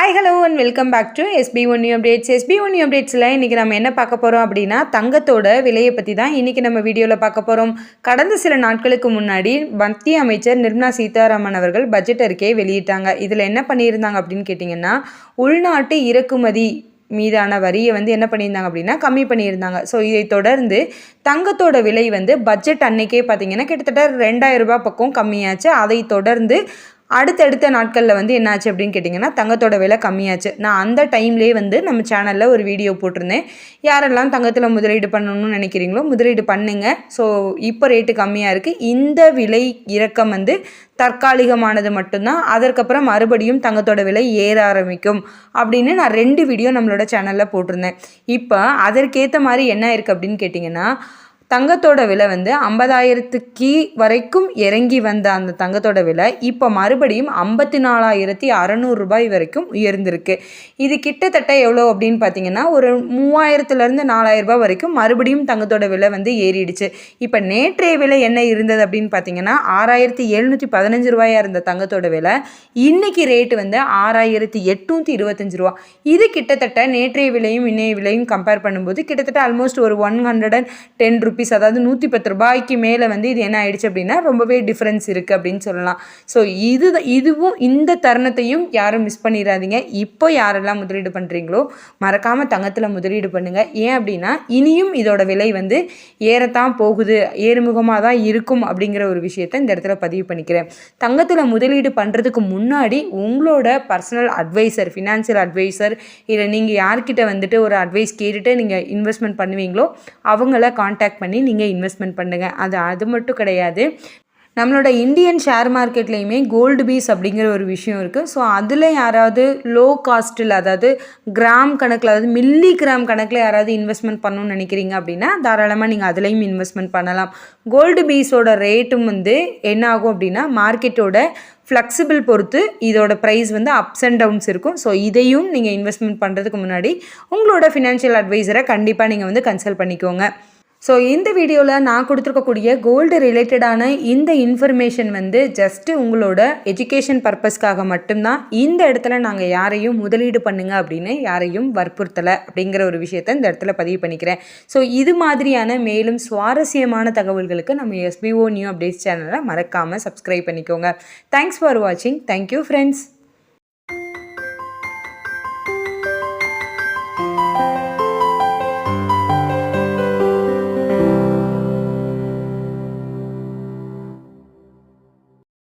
Hi hello and welcome back to SB1 New Updates. SB1 New Updatesல இன்றைக்கி நம்ம என்ன பார்க்க போகிறோம் அப்படின்னா தங்கத்தோட விலையை பற்றி தான் இன்றைக்கி நம்ம வீடியோவில் பார்க்க போகிறோம். கடந்த சில நாட்களுக்கு முன்னாடி மத்திய அமைச்சர் நிர்மலா சீதாராமன் அவர்கள் பட்ஜெட் அறிக்கையை வெளியிட்டாங்க. இதில் என்ன பண்ணியிருந்தாங்க அப்படின்னு கேட்டிங்கன்னா, உள்நாட்டு இறக்குமதி மீதான வரியை என்ன பண்ணியிருந்தாங்க அப்படின்னா கம்மி பண்ணியிருந்தாங்க. ஸோ இதை தொடர்ந்து தங்கத்தோட விலை பட்ஜெட் அன்னைக்கே பார்த்திங்கன்னா கிட்டத்தட்ட 2000 ரூபாய் பக்கம் கம்மியாச்சு. அதை தொடர்ந்து அடுத்தடுத்த நாட்களில் என்னாச்சு அப்படின்னு கேட்டிங்கன்னா தங்கத்தோட விலை கம்மியாச்சு. நான் அந்த டைம்லேயே நம்ம சேனலில் ஒரு வீடியோ போட்டிருந்தேன். யாரெல்லாம் தங்கத்தில் முதலீடு பண்ணணும்னு நினைக்கிறீங்களோ முதலீடு பண்ணுங்க. ஸோ இப்போ ரேட்டு கம்மியாக இருக்குது. இந்த விலை இறக்கம் தற்காலிகமானது மட்டும்தான். அதற்கப்புறம் மறுபடியும் தங்கத்தோட விலை ஏற ஆரம்பிக்கும் அப்படின்னு நான் 2 வீடியோ நம்மளோட சேனலில் போட்டிருந்தேன். இப்போ அதற்கேற்ற மாதிரி என்ன இருக்குது அப்படின்னு கேட்டிங்கன்னா, தங்கத்தோட விலை 50,000க்கு வரைக்கும் இறங்கி வந்த அந்த தங்கத்தோட விலை இப்போ மறுபடியும் 54,600 ரூபாய் வரைக்கும் உயர்ந்திருக்கு. இது கிட்டத்தட்ட எவ்வளோ அப்படின்னு பார்த்தீங்கன்னா ஒரு 3000லேருந்து 4000 ரூபாய் வரைக்கும் மறுபடியும் தங்கத்தோட விலை ஏறிடுச்சு. இப்போ நேற்றைய விலை என்ன இருந்தது அப்படின்னு பார்த்தீங்கன்னா 6,715 ரூபாயாக இருந்த தங்கத்தோட விலை இன்னைக்கு ரேட்டு 6,825 ரூபா. இது கிட்டத்தட்ட நேற்றைய விலையும் இன்னைய விலையும் கம்பேர் பண்ணும்போது கிட்டத்தட்ட ஆல்மோஸ்ட் ஒரு 110 ரூபீஸ், அதாவது 110 ரூபாய்க்கு மேலே இது என்ன ஆயிடுச்சு அப்படின்னா ரொம்பவே டிஃப்ரென்ஸ் இருக்குது அப்படின்னு சொல்லலாம். ஸோ இதுவும் இந்த தருணத்தையும் யாரும் மிஸ் பண்ணிடாதீங்க. இப்போ யாரெல்லாம் முதலீடு பண்ணுறீங்களோ மறக்காமல் தங்கத்தில் முதலீடு பண்ணுங்கள். ஏன் அப்படின்னா இனியும் இதோட விலை ஏறத்தான் போகுது, ஏறுமுகமாக தான் இருக்கும் அப்படிங்கிற ஒரு விஷயத்தை இந்த இடத்துல பதிவு பண்ணிக்கிறேன். தங்கத்தில் முதலீடு பண்ணுறதுக்கு முன்னாடி உங்களோட பர்சனல் அட்வைசர், ஃபினான்சியல் அட்வைசர், இல்லை நீங்கள் யார்கிட்ட ஒரு அட்வைஸ் கேட்டுட்டு நீங்கள் இன்வெஸ்ட்மெண்ட் பண்ணுவீங்களோ அவங்கள கான்டாக்ட் பண்ணி நீங்கள் இன்வெஸ்ட்மெண்ட் பண்ணுங்கள். அது மட்டும் கிடையாது, நம்மளோட இந்தியன் ஷேர் மார்க்கெட்லேயுமே கோல்டு பீஸ் அப்படிங்கிற ஒரு விஷயம் இருக்குது. ஸோ அதில் யாராவது லோ காஸ்ட்டில், அதாவது கிராம் கணக்கில், அதாவது மில்லி கிராம் கணக்கில் யாராவது இன்வெஸ்ட்மெண்ட் பண்ணணும்னு நினைக்கிறீங்க அப்படின்னா தாராளமாக நீங்கள் அதுலேயும் இன்வெஸ்ட்மெண்ட் பண்ணலாம். கோல்டு பீஸோட ரேட்டும் என்ன ஆகும் அப்படின்னா மார்க்கெட்டோட ஃப்ளெக்சிபிள் பொறுத்து இதோட ப்ரைஸ் அப்ஸ் அண்ட் டவுன்ஸ் இருக்கும். ஸோ இதையும் நீங்கள் இன்வெஸ்ட்மெண்ட் பண்ணுறதுக்கு முன்னாடி உங்களோட ஃபினான்ஷியல் அட்வைசரை கண்டிப்பாக நீங்கள் கன்சல்ட் பண்ணிக்கோங்க. ஸோ இந்த வீடியோவில் நான் கொடுத்துருக்கக்கூடிய கோல்டு ரிலேட்டடான இந்த இன்ஃபர்மேஷன் ஜஸ்ட்டு உங்களோட எஜுகேஷன் பர்பஸ்க்காக மட்டும்தான். இந்த இடத்துல நாங்கள் யாரையும் முதலீடு பண்ணுங்க அப்படின்னு யாரையும் வற்புறுத்தலை அப்படிங்கிற ஒரு விஷயத்தை இந்த இடத்துல பதிவு பண்ணிக்கிறேன். ஸோ இது மாதிரியான மேலும் சுவாரஸ்யமான தகவல்களுக்கு நம்ம SB1 New Updates சேனலை மறக்காமல் சப்ஸ்கிரைப் பண்ணிக்கோங்க. தேங்க்ஸ் ஃபார் வாட்சிங். Thank you friends.